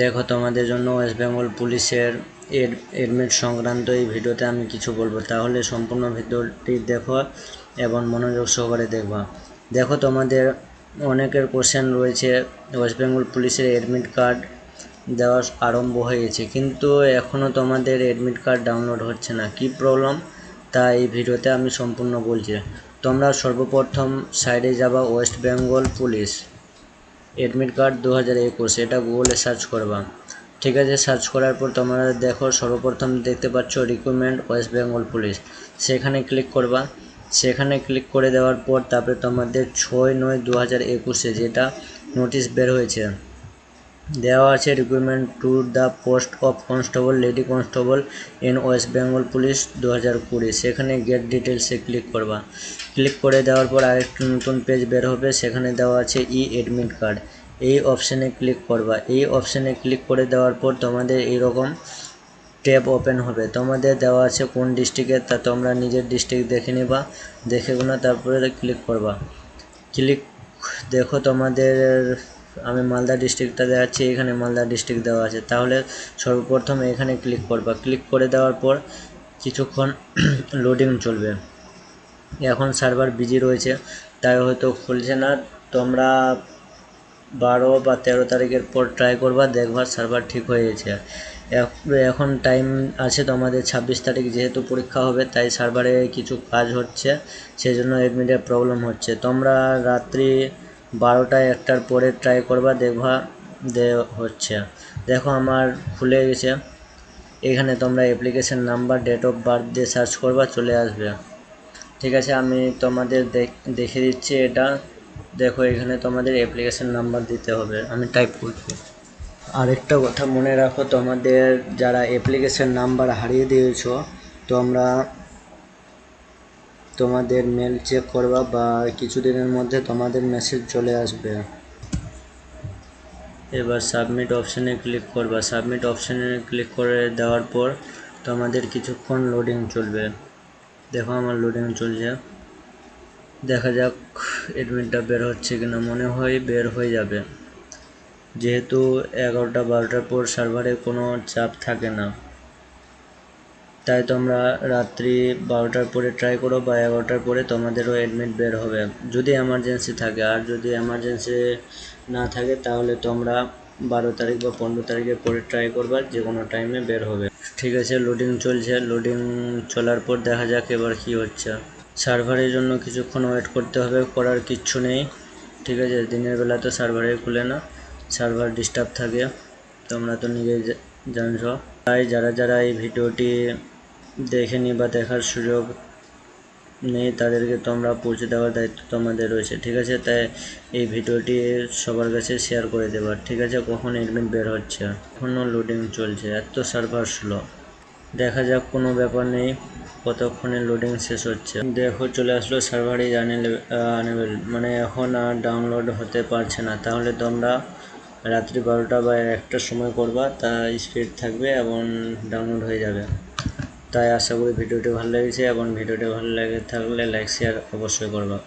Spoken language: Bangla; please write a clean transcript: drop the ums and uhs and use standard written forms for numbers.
দেখো তোমাদের জন্য ওয়েস্ট বেঙ্গল পুলিশের এডমিট সংক্রান্ত এই ভিডিওতে আমি কিছু বলবো, তাহলে সম্পূর্ণ ভিডিওটি দেখো এবং মনোযোগ সহকারে দেখবা। দেখো তোমাদের অনেকের কোশ্চেন রয়েছে, ওয়েস্ট বেঙ্গল পুলিশের এডমিট কার্ড দেওয়া আরম্ভ হয়ে গেছে, কিন্তু এখনও তোমাদের এডমিট কার্ড ডাউনলোড হচ্ছে না। কি প্রবলেম তা এই ভিডিওতে আমি সম্পূর্ণ বলছি। তোমরা সর্বপ্রথম সাইডে যাবা, West Bengal police admit card 2021, এটা গুগলে সার্চ করবা। ঠিক আছে, সার্চ করার পর তোমরা দেখো সর্বপ্রথম দেখতে পাচ্ছ রিক্রুটমেন্ট ওয়েস্ট বেঙ্গল পুলিশ, সেখানে ক্লিক করবা। সেখানে ক্লিক করে দেওয়ার পর তারপরে তোমাদের 6/9/2021 যেটা নোটিশ বের হয়েছে, দেওয়া আছে recruitment to the post of constable lady constable in West Bengal police 2020। সেখানে গেট ডিটেলসে ক্লিক করবা। ক্লিক করে দেওয়ার পর আরেকটি নতুন পেজ বের হবে, সেখানে দেওয়া আছে ই এডমিট কার্ড, এই অপশানে ক্লিক করবা। এই অপশানে ক্লিক করে দেওয়ার পর তোমাদের এইরকম ট্যাব ওপেন হবে। তোমাদের দেওয়া আছে কোন ডিস্ট্রিক্টে, তা তোমরা নিজের ডিস্ট্রিক্ট দেখে নিবা, দেখে গুলো তারপরে ক্লিক করবা। দেখো তোমাদের আমি মালদা ডিস্ট্রিক্টটা দেখাচ্ছি, এখানে মালদা ডিস্ট্রিক্ট দেওয়া আছে, তাহলে সর্বপ্রথম এখানে ক্লিক করবা। ক্লিক করে দেওয়ার পর কিছুক্ষণ লোডিং চলবে। এখন সার্ভার বিজি রয়েছে তাই হয়তো খুলছে না। তোমরা 12 বা 13 তারিখের পর ট্রাই করবা, দেখবা সার্ভার ঠিক হয়ে গেছে। এখন টাইম আছে তোমাদের 26 তারিখ, যেহেতু পরীক্ষা হবে তাই সার্ভারে কিছু কাজ হচ্ছে, সেই জন্য এডমিটের প্রবলেম হচ্ছে। তোমরা রাত্রি 12টা-1টার পরে ট্রাই করবা, দেখবা হচ্ছে। দেখো আমার খুলে গেছে। এখানে তোমরা application number, date of birth দিয়ে সার্চ করবা, চলে আসবে। ঠিক আছে, আমি তোমাদের দেখে দিচ্ছি এটা। দেখো এখানে তোমাদের অ্যাপ্লিকেশন নাম্বার দিতে হবে, আমি টাইপ করছি। আরেকটা কথা মনে রাখো, তোমাদের যারা অ্যাপ্লিকেশন নাম্বার হারিয়ে দিয়েছো, তোমরা তোমাদের মেল চেক করবা বা কিছুদিনের মধ্যে তোমাদের মেসেজ চলে আসবে। এবার সাবমিট অপশানে ক্লিক করবা। সাবমিট অপশানে ক্লিক করে দেওয়ার পর তোমাদের কিছুক্ষণ লোডিং চলবে। দেখো আমার লোডিং চলছে, দেখা যাক এডমিটটা বের হচ্ছে কিনা। মনে হয় বের হয়ে যাবে, যেহেতু 11টা-12টার পর সার্ভারে কোনো চাপ থাকে না, তাই তোমরা রাত্রি 12টার পরে ট্রাই করো বা 11টার পরে তোমাদেরও অ্যাডমিট বের হবে, যদি এমার্জেন্সি থাকে। আর যদি এমার্জেন্সি না থাকে তাহলে তোমরা 12 তারিখ বা 15 তারিখের পরে ট্রাই করবা, যে কোনো টাইমে বের হবে। ঠিক আছে, লোডিং চলছে। লোডিং চলার পর দেখা যাক এবার কি হচ্ছে। সার্ভারের জন্য কিছুক্ষণ ওয়েট করতে হবে, করার কিচ্ছু নেই। ঠিক আছে, দিনের বেলা তো সার্ভারে খুলে না, সার্ভার ডিস্টার্ব থাকে, তোমরা তো নিজেই জানছো। তাই যারা এই ভিডিওটি দেখেনি বা দেখার সুযোগ নেই, তাদেরকে তোমরা পৌঁছে দেওয়ার দায়িত্ব তোমাদের রয়েছে। ঠিক আছে, তাই এই ভিডিওটি সবার কাছে শেয়ার করে দেবার। ঠিক আছে, কখন এডমিট বের হচ্ছে, এখনও লোডিং চলছে, এত সার্ভার স্লো। দেখা যাক, কোনো ব্যাপার নেই, কতক্ষণে লোডিং শেষ হচ্ছে। দেখো চলে আসলো, সার্ভার ইজ আনএবল, মানে এখন আর ডাউনলোড হতে পারছে না। তাহলে তোমরা রাত্রি 12টা বা 1টার সময় করবা, তা স্পিড থাকবে এবং ডাউনলোড হয়ে যাবে। তাই আশা করি ভিডিওটি ভালো লেগেছে, এবং ভিডিওটি ভালো লেগে থাকলে লাইক শেয়ার অবশ্যই করবা।